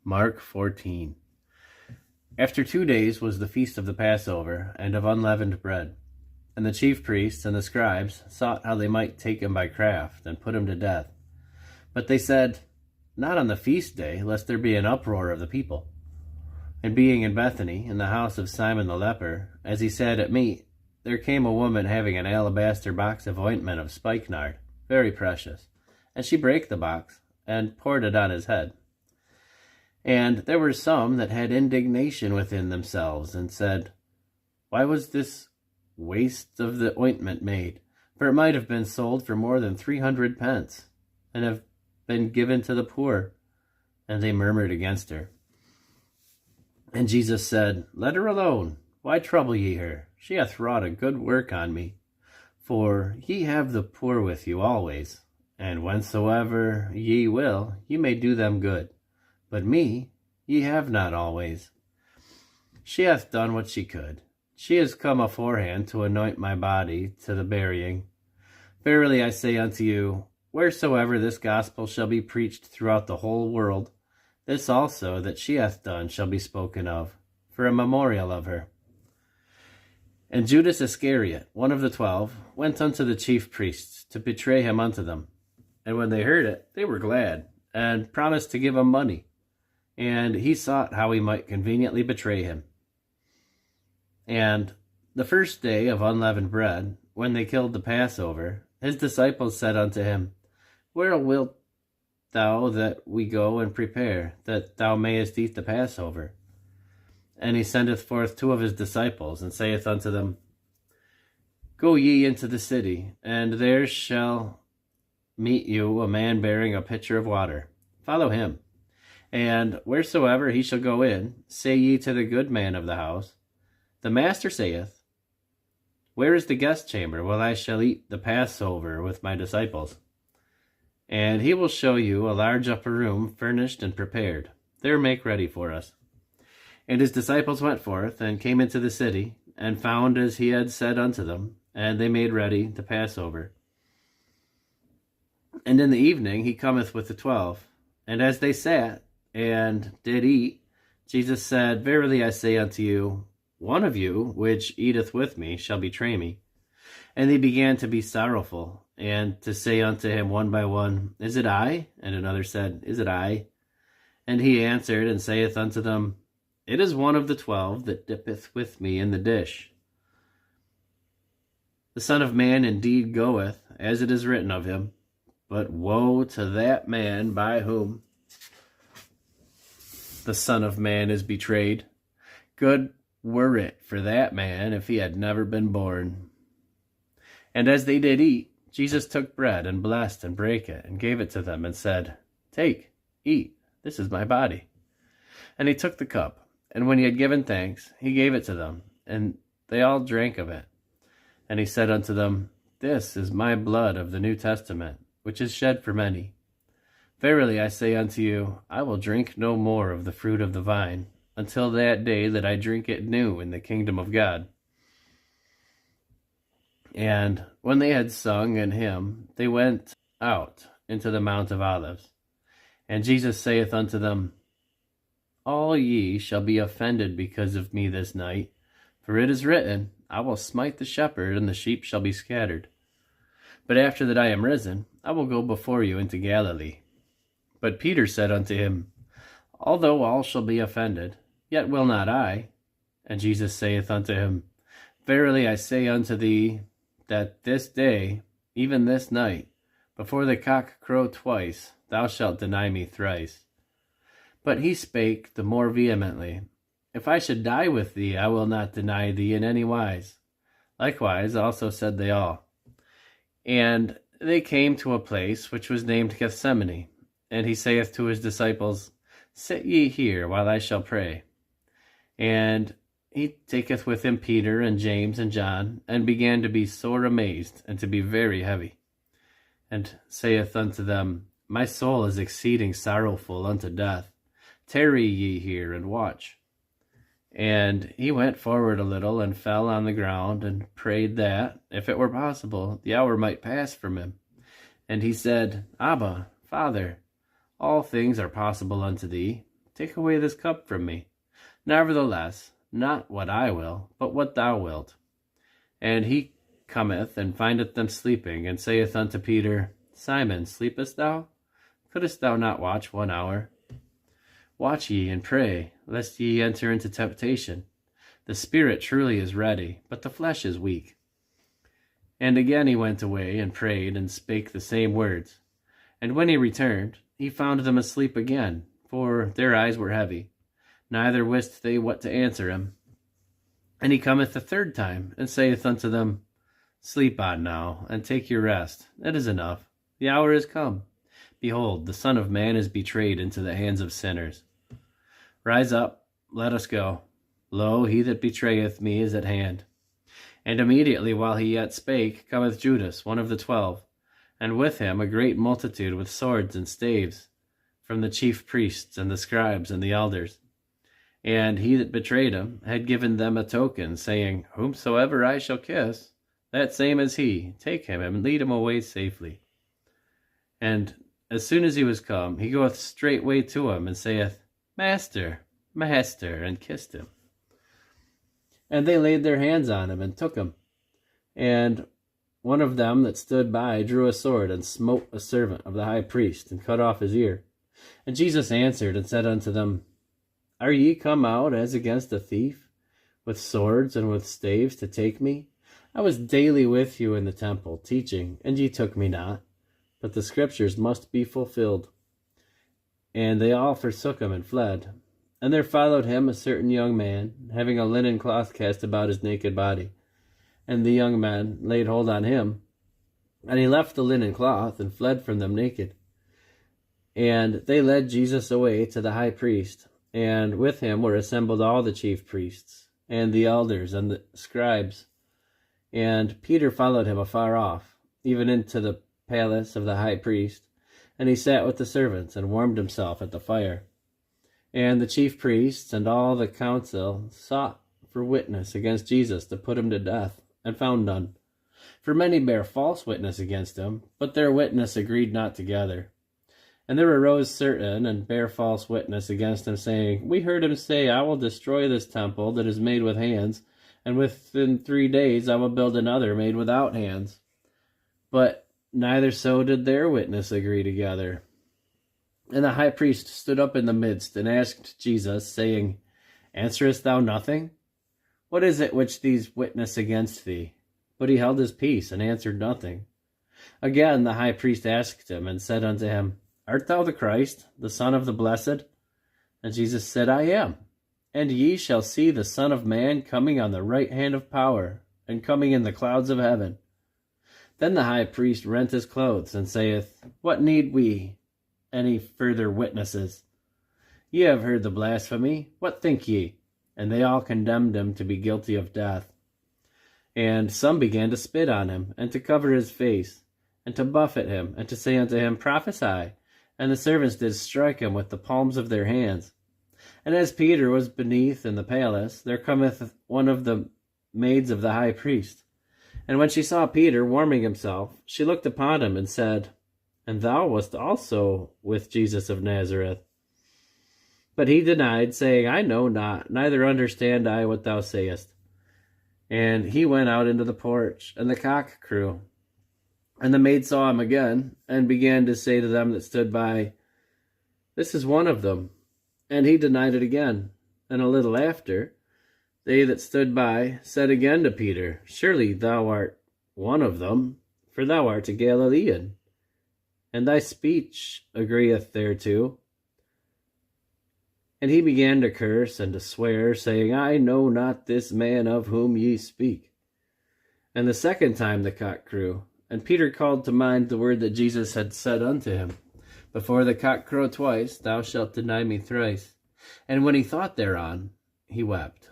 Mark 14. After 2 days was the feast of the Passover, and of unleavened bread. And the chief priests and the scribes sought how they might take him by craft, and put him to death. But they said, Not on the feast day, lest there be an uproar of the people. And being in Bethany, in the house of Simon the leper, as he sat at meat, there came a woman having an alabaster box of ointment of spikenard, very precious. And she brake the box, and poured it on his head. And there were some that had indignation within themselves, and said, Why was this waste of the ointment made? For it might have been sold for more than 300 pence, and have been given to the poor. And they murmured against her. And Jesus said, Let her alone. Why trouble ye her? She hath wrought a good work on me. For ye have the poor with you always, and whensoever ye will, ye may do them good. But me ye have not always. She hath done what she could. She is come aforehand to anoint my body to the burying. Verily I say unto you, wheresoever this gospel shall be preached throughout the whole world, this also that she hath done shall be spoken of, for a memorial of her. And Judas Iscariot, one of the 12, went unto the chief priests to betray him unto them. And when they heard it, they were glad, and promised to give him money. And he sought how he might conveniently betray him. And the first day of unleavened bread, when they killed the Passover, his disciples said unto him, Where wilt thou that we go and prepare, that thou mayest eat the Passover? And he sendeth forth 2 of his disciples, and saith unto them, Go ye into the city, and there shall meet you a man bearing a pitcher of water. Follow him. And wheresoever he shall go in, say ye to the good man of the house, The master saith, Where is the guest chamber, where I shall eat the Passover with my disciples? And he will show you a large upper room, furnished and prepared. There make ready for us. And his disciples went forth, and came into the city, and found as he had said unto them, and they made ready the Passover. And in the evening he cometh with the 12, and as they sat and did eat, Jesus said, Verily I say unto you, one of you which eateth with me shall betray me. And they began to be sorrowful, and to say unto him one by one, Is it I? And another said, Is it I? And he answered and saith unto them, It is one of the 12 that dippeth with me in the dish. The Son of Man indeed goeth, as it is written of him, but woe to that man by whom the Son of Man is betrayed. Good were it for that man if he had never been born. And as they did eat, Jesus took bread, and blessed, and brake it, and gave it to them, and said, Take, eat, this is my body. And he took the cup, and when he had given thanks, he gave it to them, and they all drank of it. And he said unto them, This is my blood of the New Testament, which is shed for many. Verily I say unto you, I will drink no more of the fruit of the vine, until that day that I drink it new in the kingdom of God. And when they had sung an hymn, they went out into the Mount of Olives. And Jesus saith unto them, All ye shall be offended because of me this night, for it is written, I will smite the shepherd, and the sheep shall be scattered. But after that I am risen, I will go before you into Galilee. But Peter said unto him, Although all shall be offended, yet will not I. And Jesus saith unto him, Verily I say unto thee, that this day, even this night, before the cock crow twice, thou shalt deny me thrice. But he spake the more vehemently, If I should die with thee, I will not deny thee in any wise. Likewise also said they all. And they came to a place which was named Gethsemane. And he saith to his disciples, Sit ye here, while I shall pray. And he taketh with him Peter and James and John, and began to be sore amazed, and to be very heavy. And saith unto them, My soul is exceeding sorrowful unto death. Tarry ye here, and watch. And he went forward a little, and fell on the ground, and prayed that, if it were possible, the hour might pass from him. And he said, Abba, Father, all things are possible unto thee. take away this cup from me. Nevertheless, not what I will, but what thou wilt. And he cometh and findeth them sleeping, and saith unto Peter, Simon, sleepest thou? Couldest thou not watch 1 hour? Watch ye and pray, lest ye enter into temptation. The spirit truly is ready, but the flesh is weak. And again he went away and prayed and spake the same words. And when he returned, he found them asleep again, for their eyes were heavy. Neither wist they what to answer him. And he cometh the third time, and saith unto them, Sleep on now, and take your rest. It is enough. The hour is come. Behold, the Son of Man is betrayed into the hands of sinners. Rise up, let us go. Lo, he that betrayeth me is at hand. And immediately while he yet spake, cometh Judas, one of the 12, and with him a great multitude with swords and staves, from the chief priests and the scribes and the elders. And he that betrayed him had given them a token, saying, Whomsoever I shall kiss, that same is he. Take him and lead him away safely. And as soon as he was come, he goeth straightway to him, and saith, Master, Master, and kissed him. And they laid their hands on him, and took him. And one of them that stood by drew a sword, and smote a servant of the high priest, and cut off his ear. And Jesus answered and said unto them, Are ye come out as against a thief, with swords and with staves to take me? I was daily with you in the temple, teaching, and ye took me not. But the scriptures must be fulfilled. And they all forsook him and fled. And there followed him a certain young man, having a linen cloth cast about his naked body. And the young men laid hold on him. And he left the linen cloth, and fled from them naked. And they led Jesus away to the high priest. And with him were assembled all the chief priests, and the elders, and the scribes. And Peter followed him afar off, even into the palace of the high priest. And he sat with the servants, and warmed himself at the fire. And the chief priests and all the council sought for witness against Jesus to put him to death, and found none. For many bare false witness against him, but their witness agreed not together. And there arose certain and bare false witness against him, saying, We heard him say, I will destroy this temple that is made with hands, and within 3 days I will build another made without hands. But neither so did their witness agree together. And the high priest stood up in the midst, and asked Jesus, saying, Answerest thou nothing? What is it which these witness against thee? But he held his peace, and answered nothing. Again the high priest asked him, and said unto him, Art thou the Christ, the Son of the Blessed? And Jesus said, I am. And ye shall see the Son of Man coming on the right hand of power, and coming in the clouds of heaven. Then the high priest rent his clothes, and saith, What need we any further witnesses? Ye have heard the blasphemy. What think ye? And they all condemned him to be guilty of death. And some began to spit on him, and to cover his face, and to buffet him, and to say unto him, Prophesy. And the servants did strike him with the palms of their hands. And as Peter was beneath in the palace, there cometh one of the maids of the high priest. And when she saw Peter warming himself, she looked upon him, and said, And thou wast also with Jesus of Nazareth. But he denied, saying, I know not, neither understand I what thou sayest. And he went out into the porch, and the cock crew. And the maid saw him again, and began to say to them that stood by, This is one of them. And he denied it again. And a little after, they that stood by said again to Peter, Surely thou art one of them, for thou art a Galilean, and thy speech agreeth thereto. And he began to curse and to swear, saying, I know not this man of whom ye speak. And the second time the cock crew. And Peter called to mind the word that Jesus had said unto him, Before the cock crow twice, thou shalt deny me thrice. And when he thought thereon, he wept.